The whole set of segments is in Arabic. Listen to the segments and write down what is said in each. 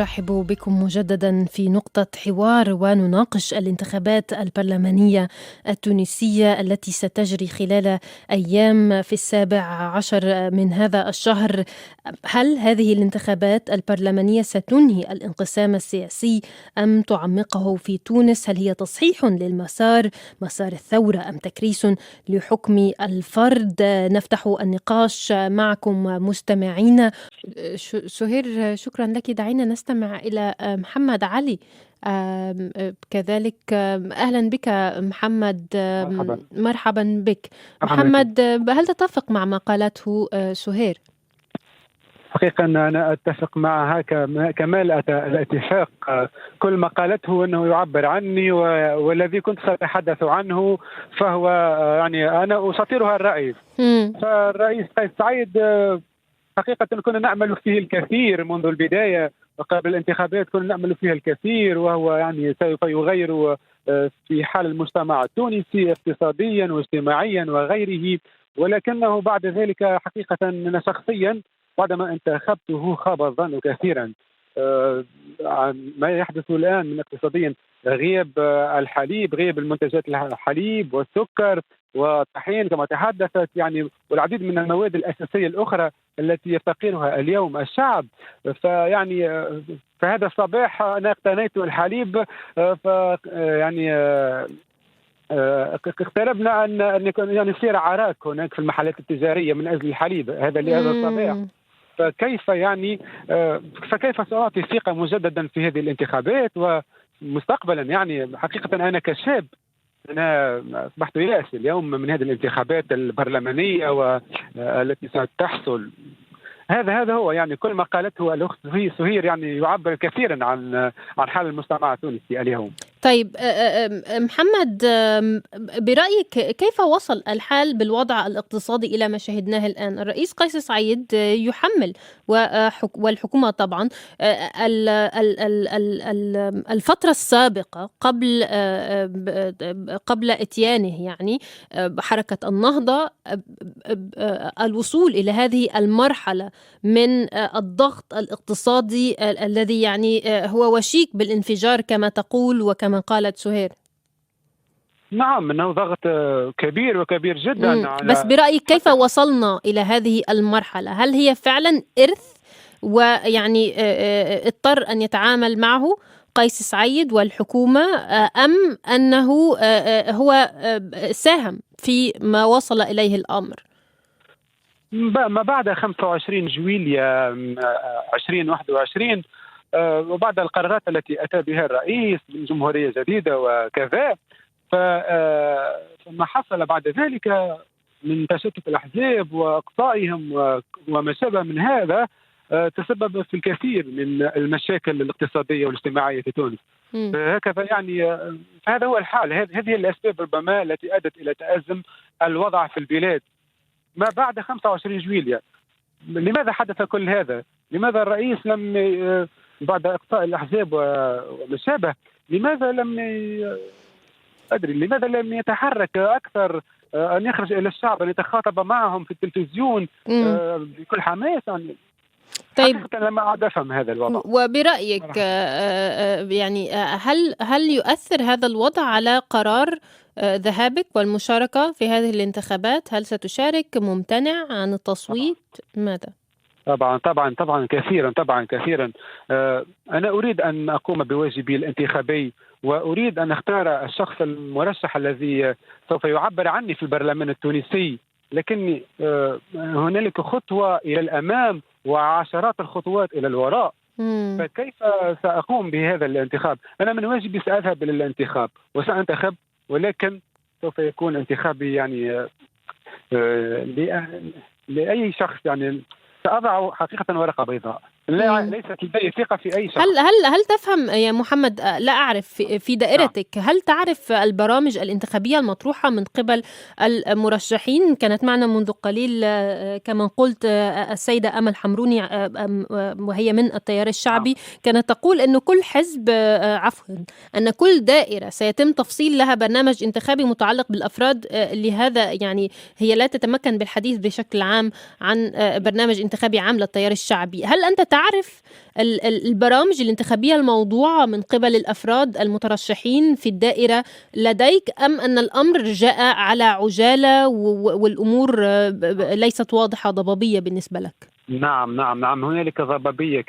أرحب بكم مجددا في نقطة حوار ونناقش الانتخابات البرلمانية التونسية التي ستجري خلال أيام في 17 من هذا الشهر. هل هذه الانتخابات البرلمانية ستنهي الانقسام السياسي أم تعمقه في تونس؟ هل هي تصحيح للمسار، مسار الثورة، أم تكريس لحكم الفرد؟ نفتح النقاش معكم مستمعين. سهير، شكرا لك. دعينا نستمع إلى محمد علي كذلك. أهلا بك محمد. مرحبا بك محمد. هل تتفق مع ما قالته سهير؟ حقيقة أنا أتفق معها كمال الاتفاق. كل ما قالته أنه يعبر عني والذي كنت سأتحدث عنه، فهو يعني أنا أساطرها الرأي. فالرئيس قيس سعيد حقيقة كنا نأمل فيه الكثير منذ البداية، وقبل الانتخابات كنا نأمل فيه الكثير، وهو يعني سوف يغير في حال المجتمع التونسي اقتصاديا واجتماعيا وغيره. ولكنه بعد ذلك حقيقة أنا شخصيا بعدما انتخبته خاب الظن كثيرا عن ما يحدث الآن من اقتصاديا. غياب الحليب، غياب المنتجات الحليب والسكر والطحين كما تحدثت، يعني والعديد من المواد الأساسية الأخرى التي يفتقرها اليوم الشعب. فيعني فهذا الصباح أنا اقتنيت الحليب، يعني اقتربنا أن يعني يصير عراك هناك في المحلات التجارية من أجل الحليب هذا لهذا الصباح. فكيف سأعطي ثقة مجددا في هذه الانتخابات ومستقبلا؟ يعني حقيقة أنا كشاب أنا أصبحت يائس اليوم من هذه الانتخابات البرلمانية والتي ستحصل. هذا هو يعني كل ما قالته الأخت سهير يعني يعبر كثيرا عن حال المجتمع التونسي اليوم. طيب محمد، برأيك كيف وصل الحال بالوضع الاقتصادي إلى ما شهدناه الآن؟ الرئيس قيس سعيد يحمل والحكومة طبعا الفترة السابقة قبل إتيانه، يعني حركة النهضة، الوصول إلى هذه المرحلة من الضغط الاقتصادي الذي يعني هو وشيك بالانفجار كما تقول وكما قالت سهير. نعم، انه ضغط كبير وكبير جدا. بس برأيك كيف وصلنا إلى هذه المرحلة؟ هل هي فعلا إرث ويعني اضطر أن يتعامل معه قيس سعيد والحكومة، أم أنه هو ساهم في ما وصل إليه الأمر؟ ما بعد 25 جويلية 2021 وبعد القرارات التي أتى بها الرئيس من جمهورية جديدة وكذا، فما حصل بعد ذلك من تشتت الأحزاب وإقصائهم وما شابه من هذا تسبب في الكثير من المشاكل الاقتصادية والاجتماعية في تونس. هكذا يعني هذا هو الحال. هذه الأسباب ربما التي أدت إلى تأزم الوضع في البلاد ما بعد 25 جويلية. لماذا حدث كل هذا؟ لماذا الرئيس لم بعد إقصاء الأحزاب وما شابه لماذا لم يتحرك أكثر، أن يخرج إلى الشعب، أن يتخاطب معهم في التلفزيون بكل حماس؟ طيب، لما أعد أفهم هذا الوضع. وبرأيك يعني هل يؤثر هذا الوضع على قرار ذهابك والمشاركة في هذه الانتخابات؟ هل ستشارك؟ ممتنع عن التصويت؟ ماذا؟ طبعا كثيرا. أنا أريد أن أقوم بواجبي الانتخابي، وأريد أن أختار الشخص المرشح الذي سوف يعبر عني في البرلمان التونسي. لكن هنالك خطوة إلى الأمام وعشرات الخطوات إلى الوراء. فكيف سأقوم بهذا الانتخاب؟ أنا من واجبي سأذهب إلى الانتخاب وسأنتخب، ولكن سوف يكون انتخابي يعني لأي شخص، يعني سأضع حقيقة ورقة بيضاء. ليست لدي ثقة في أي شخص. هل تفهم يا محمد؟ لا أعرف في دائرتك، هل تعرف البرامج الانتخابية المطروحة من قبل المرشحين؟ كانت معنا منذ قليل كما قلت السيدة أمل حمروني وهي من التيار الشعبي، كانت تقول أن كل حزب أن كل دائرة سيتم تفصيل لها برنامج انتخابي متعلق بالأفراد. لهذا يعني هي لا تتمكن بالحديث بشكل عام عن برنامج انتخابي عام للتيار الشعبي. هل أنت تعرف البرامج الانتخابية الموضوعة من قبل الأفراد المترشحين في الدائرة لديك، أم أن الأمر جاء على عجالة والأمور ليست واضحة ضبابية بالنسبة لك؟ نعم، هنالك ضبابية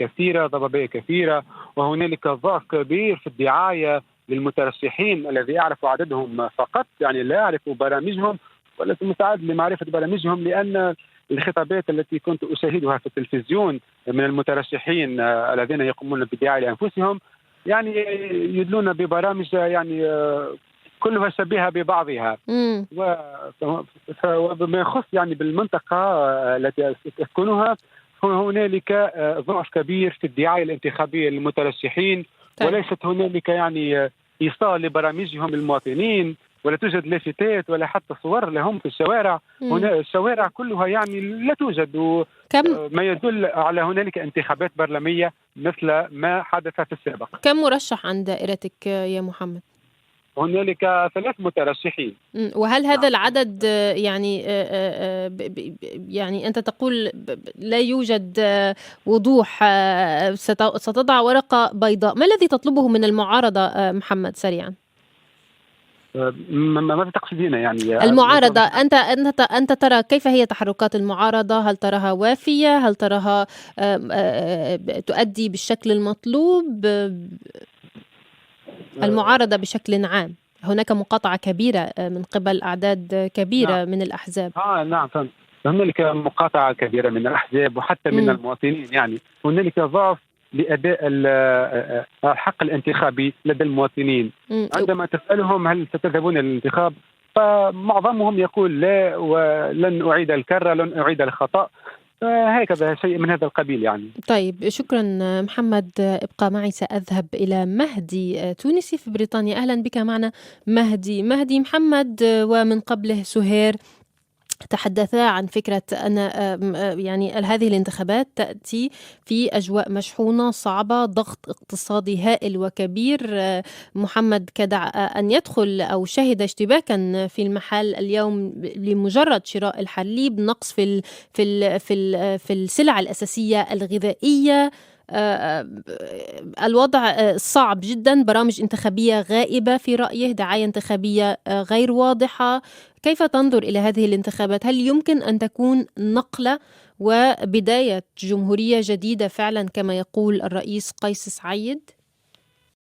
كثيرة، وهنالك ضعف كبير في الدعاية للمترشحين الذي أعرف عددهم فقط، يعني لا أعرف برامجهم ولست مستعد لمعرفة برامجهم، لأن الخطابات التي كنت أشاهدها في التلفزيون من المترشحين الذين يقومون بالدعاية لأنفسهم يعني يدلون ببرامج يعني كلها شبيهة ببعضها. وما يخص يعني بالمنطقة التي أسكنها هنالك ضعف كبير في الدعاية الانتخابية للمترشحين، وليست هنالك يعني إيصال لبرامجهم للمواطنين، ولا توجد لافتات ولا حتى صور لهم في الشوارع. هنا الشوارع كلها يعني لا توجد، ما يدل على هنالك انتخابات برلمانية مثل ما حدث في السابق. كم مرشح عن دائرتك يا محمد؟ هنالك 3 مترشحين. وهل هذا العدد يعني يعني أنت تقول لا يوجد وضوح، ستضع ورقة بيضاء، ما الذي تطلبه من المعارضة محمد سريعا؟ ماذا تقصدين يعني؟ المعارضة، أنت ترى كيف هي تحركات المعارضة؟ هل تراها وافية؟ هل تراها تؤدي بالشكل المطلوب؟ المعارضة بشكل عام، هناك مقاطعة كبيرة من قبل أعداد كبيرة من الأحزاب. نعم، هنالك مقاطعة كبيرة من الأحزاب وحتى من المواطنين، يعني هنالك ضعف لأداء الحق الانتخابي لدى المواطنين. عندما تسألهم هل ستذهبون للانتخاب، فمعظمهم يقول لا، ولن أعيد الكرة، لن أعيد الخطأ، هكذا شيء من هذا القبيل يعني. طيب، شكرا محمد. ابقى معي، سأذهب إلى مهدي تونسي في بريطانيا. أهلا بك معنا مهدي. محمد ومن قبله سهير تحدثا عن فكرة أن يعني هذه الانتخابات تأتي في أجواء مشحونة صعبة، ضغط اقتصادي هائل وكبير. محمد كاد أن يدخل أو شهد اشتباكا في المحل اليوم لمجرد شراء الحليب، نقص في السلع الأساسية الغذائية. الوضع صعب جدا، برامج انتخابية غائبة في رأيه، دعاية انتخابية غير واضحة. كيف تنظر إلى هذه الانتخابات؟ هل يمكن أن تكون نقلة وبداية جمهورية جديدة فعلا كما يقول الرئيس قيس سعيد؟